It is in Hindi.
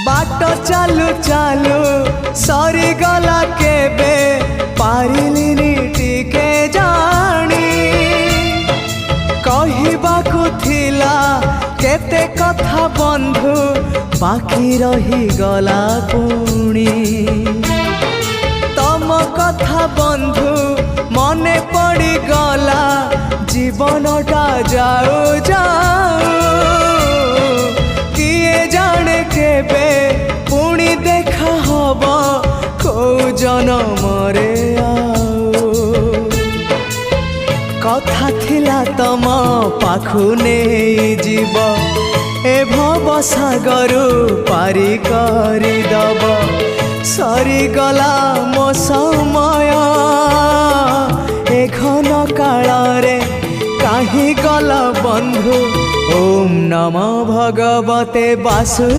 बाट चालू चालू सरीगला केबे पारिलिनी टिके जानी कहिबाकु थिला केते कथा बंधु बाकी रही गला पुणी तम कथा बंधु मने पड़ी गला जीवनटा जाऊ जाऊ किए जाने केबे पुणी देखा हब को जनमरे आऊ कथा थिला तम पाखु नहीं जीव ए भव सागरु पारी करी दब सरीगला मो समय ए घन काल रे काहे गल बंधु। ओम नमो भगवते वासु।